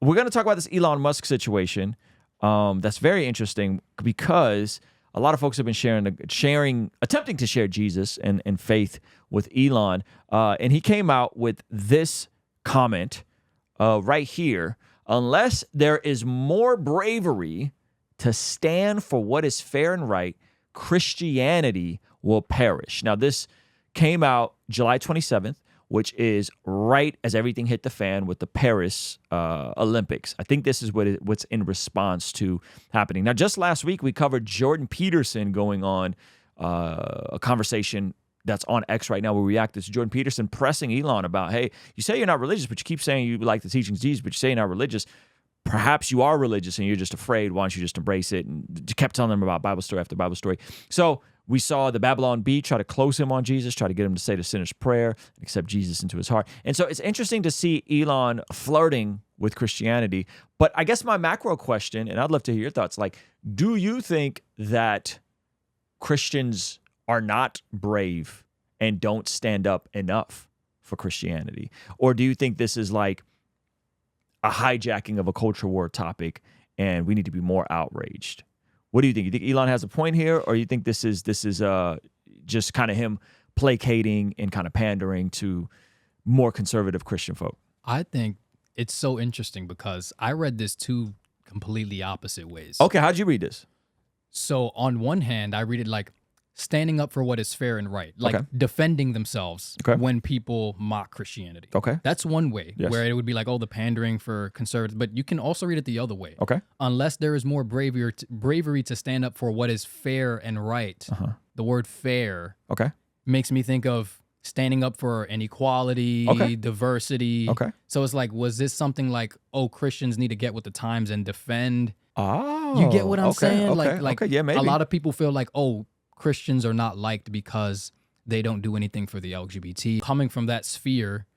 we're going to talk about this Elon Musk situation. That's very interesting because a lot of folks have been attempting to share Jesus and faith with Elon. And he came out with this comment right here. Unless there is more bravery to stand for what is fair and right, Christianity will perish. Now, this came out July 27th, which is right as everything hit the fan with the Paris Olympics. I think this is what's in response to happening. Now, just last week, we covered Jordan Peterson going on a conversation that's on X right now. We reacted to Jordan Peterson pressing Elon about, hey, you say you're not religious, but you keep saying you like the teachings of Jesus, but you say you're not religious. Perhaps you are religious and you're just afraid. Why don't you just embrace it? And kept telling them about Bible story after Bible story. So we saw the Babylon Bee try to close him on Jesus, try to get him to say the sinner's prayer, and accept Jesus into his heart. And so it's interesting to see Elon flirting with Christianity. But I guess my macro question, and I'd love to hear your thoughts, like, do you think that Christians are not brave and don't stand up enough for Christianity? Or do you think this is like a hijacking of a culture war topic and we need to be more outraged? What do you think? You think Elon has a point here, or you think this is just kind of him placating and kind of pandering to more conservative Christian folk? I think it's so interesting because I read this two completely opposite ways. Okay, how'd you read this? So on one hand, I read it like standing up for what is fair and right, like defending themselves when people mock Christianity. Okay. That's one way where it would be like, oh, the pandering for conservatives. But you can also read it the other way. Okay. Unless there is more bravery to stand up for what is fair and right. The word fair makes me think of standing up for inequality, diversity. Okay. So it's like, was this something like, oh, Christians need to get with the times and defend? Oh. You get what I'm saying? Like yeah, maybe. A lot of people feel like, oh, Christians are not liked because they don't do anything for the LGBT. Coming from that sphere,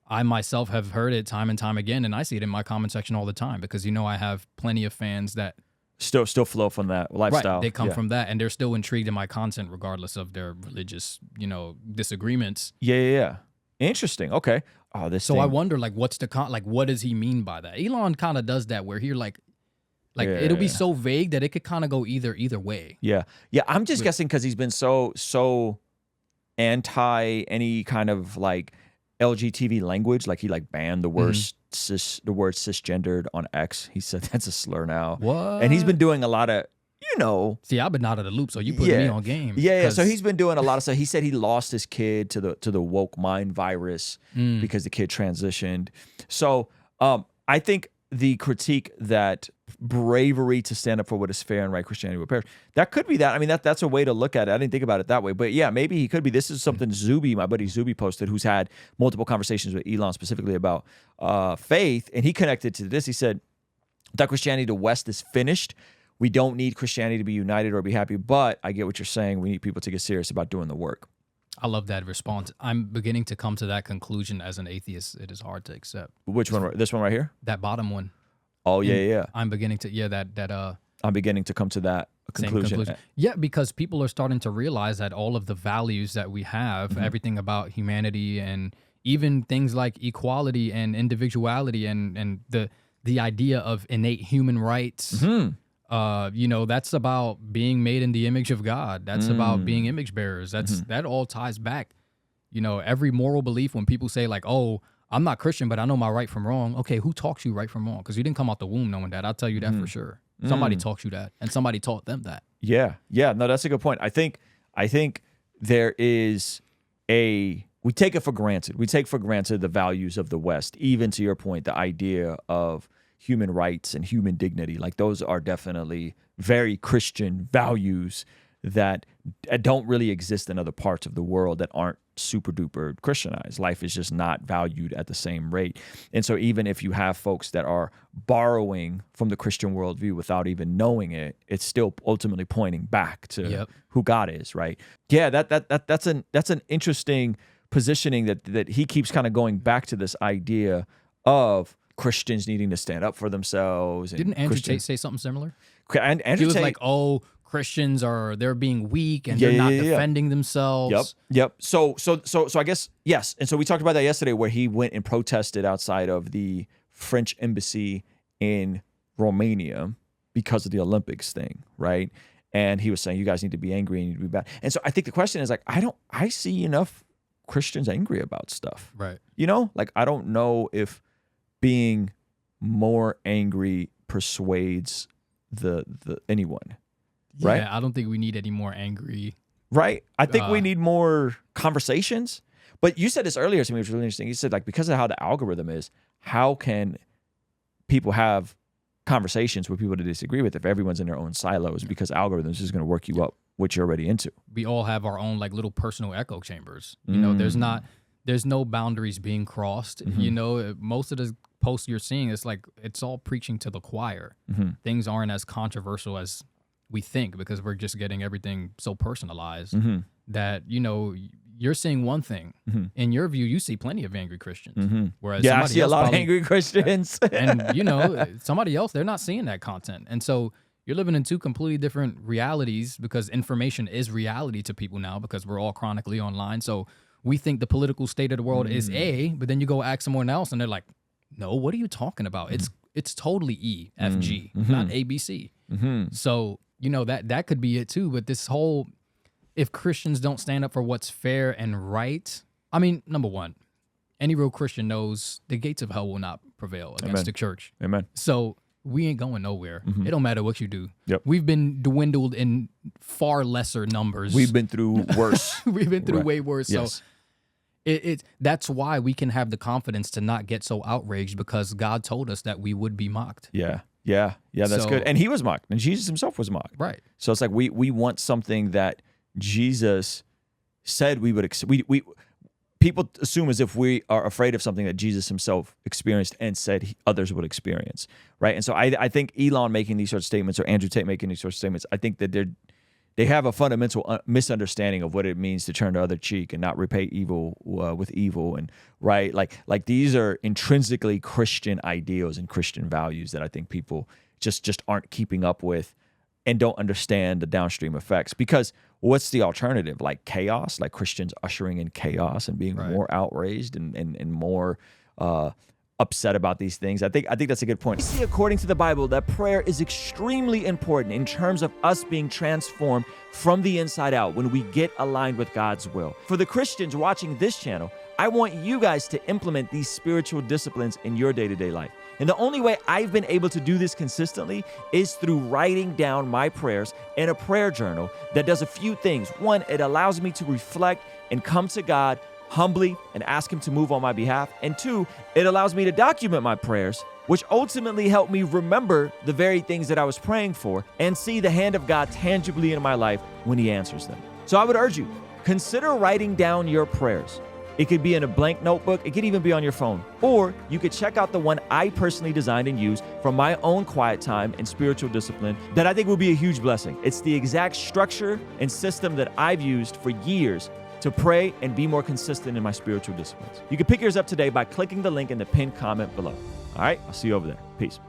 I myself have heard it time and time again, and I see it in my comment section all the time because, you know, I have plenty of fans that still flow from that lifestyle. Right, they come from that, and they're still intrigued in my content regardless of their religious, disagreements. Yeah. Interesting. Okay. Oh, this. So I wonder, like, what's the what does he mean by that? Elon kind of does that where he it'll be so vague that it could kind of go either way. Yeah. I'm just guessing because he's been so anti any kind of like LGTV language. Like he banned the word the word cisgendered on X. He said that's a slur now. What? And he's been doing a lot of See, I've been out of the loop, so you put me on game. Yeah. So he's been doing a lot of stuff. He said he lost his kid to the woke mind virus because the kid transitioned. So I think the critique that bravery to stand up for what is fair and right, Christianity will perish. That could be that. I mean, that's a way to look at it. I didn't think about it that way. But yeah, maybe he could be. This is something my buddy Zuby posted, who's had multiple conversations with Elon specifically about faith. And he connected to this. He said, that Christianity, the West is finished. We don't need Christianity to be united or be happy. But I get what you're saying. We need people to get serious about doing the work. I love that response. I'm beginning to come to that conclusion as an atheist. It is hard to accept. Which one? This one right here? That bottom one. Oh, yeah. I'm beginning to, I'm beginning to come to that conclusion. Yeah, because people are starting to realize that all of the values that we have, everything about humanity and even things like equality and individuality and the idea of innate human rights, that's about being made in the image of God. That's about being image bearers. That all ties back. Every moral belief when people say like, oh, I'm not Christian, but I know my right from wrong. Okay, who taught you right from wrong? Because you didn't come out the womb knowing that. I'll tell you that for sure. Somebody taught you that, and somebody taught them that. Yeah. No, that's a good point. I think there is we take it for granted. We take for granted the values of the West, even to your point, the idea of human rights and human dignity. Like those are definitely very Christian values that don't really exist in other parts of the world that aren't super duper Christianized. Life is just not valued at the same rate. And so even if you have folks that are borrowing from the Christian worldview without even knowing it, it's still ultimately pointing back to who God is, right? Yeah, that's an interesting positioning that he keeps kind of going back to this idea of Christians needing to stand up for themselves. And didn't Andrew Tate say something similar? Andrew he was Tate, like, oh, Christians they're being weak and they're not defending themselves. Yep. So I guess, yes. And so we talked about that yesterday where he went and protested outside of the French embassy in Romania because of the Olympics thing, right? And he was saying, you guys need to be angry and you need to be bad. And so I think the question is like, I see enough Christians angry about stuff. Right. You know, like I don't know if being more angry persuades the anyone. Right. Yeah, I don't think we need any more angry. Right. I think we need more conversations. But you said this earlier to me, which was really interesting. You said like, because of how the algorithm is, how can people have conversations with people to disagree with if everyone's in their own silos, because algorithms is going to work you up what you're already into. We all have our own like little personal echo chambers. You know, there's no boundaries being crossed. You know, most of the posts you're seeing, it's like it's all preaching to the choir. Things aren't as controversial as we think because we're just getting everything so personalized that, you know, you're seeing one thing. In your view, you see plenty of angry Christians. Whereas I see a lot of angry Christians. And, you know, somebody else, they're not seeing that content. And so you're living in two completely different realities because information is reality to people now because we're all chronically online. So we think the political state of the world is A, but then you go ask someone else and they're like, no, what are you talking about? It's totally E, F, G, not A, B, C. So, you know, that could be it too. But this whole, if Christians don't stand up for what's fair and right, I mean, number one, any real Christian knows the gates of hell will not prevail against the church. Amen. So we ain't going nowhere. It don't matter what you do. Yep. We've been dwindled in far lesser numbers. We've been through worse. We've been through way worse. Yes. So that's why we can have the confidence to not get so outraged because God told us that we would be mocked. Yeah, that's good. And he was mocked, and Jesus himself was mocked. Right. So it's like we want something that Jesus said we would. We people assume as if we are afraid of something that Jesus himself experienced and said others would experience, right? And so I think Elon making these sorts of statements or Andrew Tate making these sorts of statements, I think that they have a fundamental misunderstanding of what it means to turn the other cheek and not repay evil with evil, and right, like these are intrinsically Christian ideals and Christian values that I think people just aren't keeping up with and don't understand the downstream effects. Because what's the alternative? Like chaos, like Christians ushering in chaos and being more outraged and more upset about these things. I think that's a good point. We see according to the Bible that prayer is extremely important in terms of us being transformed from the inside out when we get aligned with God's will. For the Christians watching this channel, I want you guys to implement these spiritual disciplines in your day-to-day life. And the only way I've been able to do this consistently is through writing down my prayers in a prayer journal that does a few things. One, it allows me to reflect and come to God humbly and ask him to move on my behalf. And two, it allows me to document my prayers, which ultimately help me remember the very things that I was praying for and see the hand of God tangibly in my life when he answers them. So I would urge you, consider writing down your prayers. It could be in a blank notebook. It could even be on your phone. Or you could check out the one I personally designed and used from my own quiet time and spiritual discipline that I think will be a huge blessing. It's the exact structure and system that I've used for years to pray and be more consistent in my spiritual disciplines. You can pick yours up today by clicking the link in the pinned comment below. All right, I'll see you over there. Peace.